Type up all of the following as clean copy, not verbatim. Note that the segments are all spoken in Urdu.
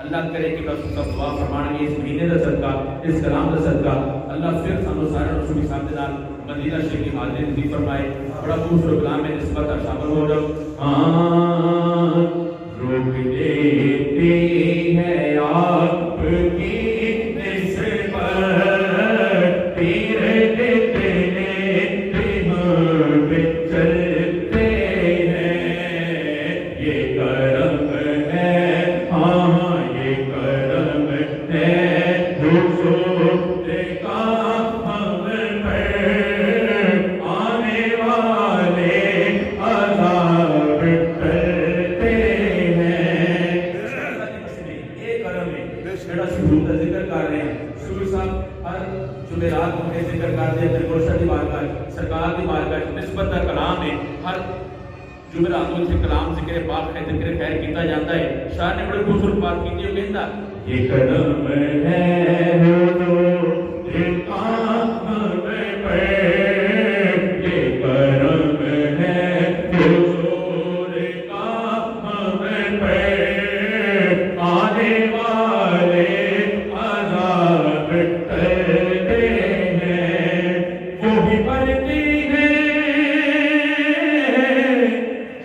اللہ کرے کہ بس سب دعا فرمانے اس مہینے کا صدقہ اس کلام کا صدقہ اللہ پھر سانو سارے رسول صاحب دے نال مدینہ شریف کی حاضری نصیب فرمائے. بڑا خوبصورت کلام ہے نسبت شامل ہو جاؤ. روک دیتی ہے آپ کی نسبت پیر دیتے چلتے ہیں یہ کرم ہے ہاں یہ کرم ہے حضور کا ہم پر آنے والے عذاب ٹلتے ہیں. یہ کرم ہے جڑا سبوت کا ذکر کر رہے ہیں. سبوت صاحب ہر جمعرات کو ذکر کرتے ہیں درگوشہ دی بارگاہ سرکار دی بارگاہ نسبت کا کلام ہے. ہر جمعرات کو کلام ذکر پاک ہے ذکر خیر کیتا جاتا ہے. شاہ نے بڑے خوبصورت بات کی ہے. وہ کہندا یہ کرم ہے حضور کا ہم پر یہ کرم ہے حضور کا ہم پر آنے والے عذاب ٹلتے ہیں. وہی پڑھتی ہے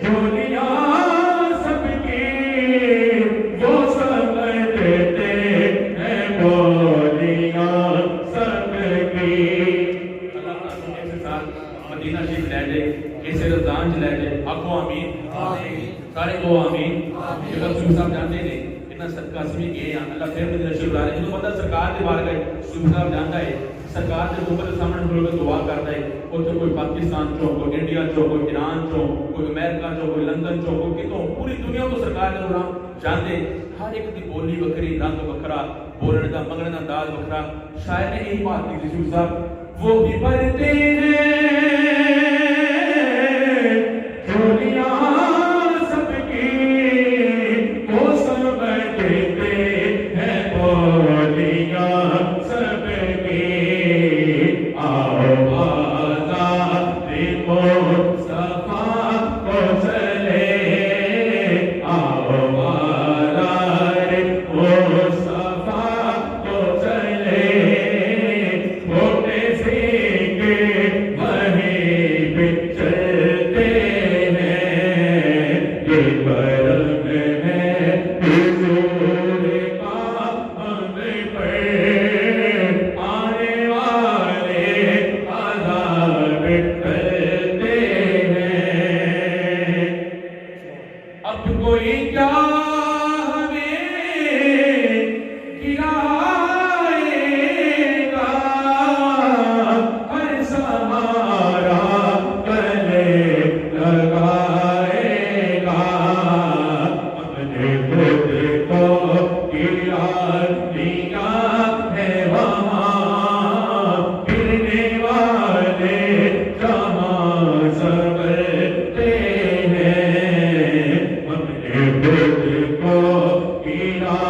جھولیاں سب کی وہ سمجھ دیتے ہیں بولیاں سب کی. اللہ تعالیٰ کے ساتھ مدینہ شریف لے جائے اسے رمضان لے جائے. آپ کو آمین سارے کو آمین. جب رسول صاحب جانتے ہیں اتنا صدقہ سمجھ گئے اللہ پھر مدینہ شریف لا رہے ہیں. جو بندہ سرکار کے بارے گئے رسول صاحب جانتا ہے سرکار کے اوپر سامنے کھلو کے دعا کرتا ہے. اتنے کوئی پاکستان چو کوئی انڈیا چو کوئی ایران چو کوئی امریکہ چو کوئی لندن چو کوئی کتوں پوری دنیا کو سرکار کے نام جانتے. ہر ایک کی بولی وکری رنگ وکھرا بولنے کا منگنے کا انداز وکھرا. شاعر نے یہی بات کی رسول صاحب وہ بھی پڑھتے ہیں جھولیاں سب کی وہ سمجھ دیتے ہیں بولیاں سب کی. آؤ بازار مصطفیٰ کو چلے آؤ بازار مصطفیٰ کو چلے. چھوٹے سیکھے وہیں پہ چلتے ہیں یہ کرم ہے حضور کا ہم پر آنے والے عذاب ٹلتے ہیں. اب کوئی کیا ہمیں گرائے گا ہر سہارا گلے لگائے گا. اپنے خود کو گرا دیا ہے وہاں گرنے والے جہاں سنبھلتے ہیں. اپنے خود کو گرا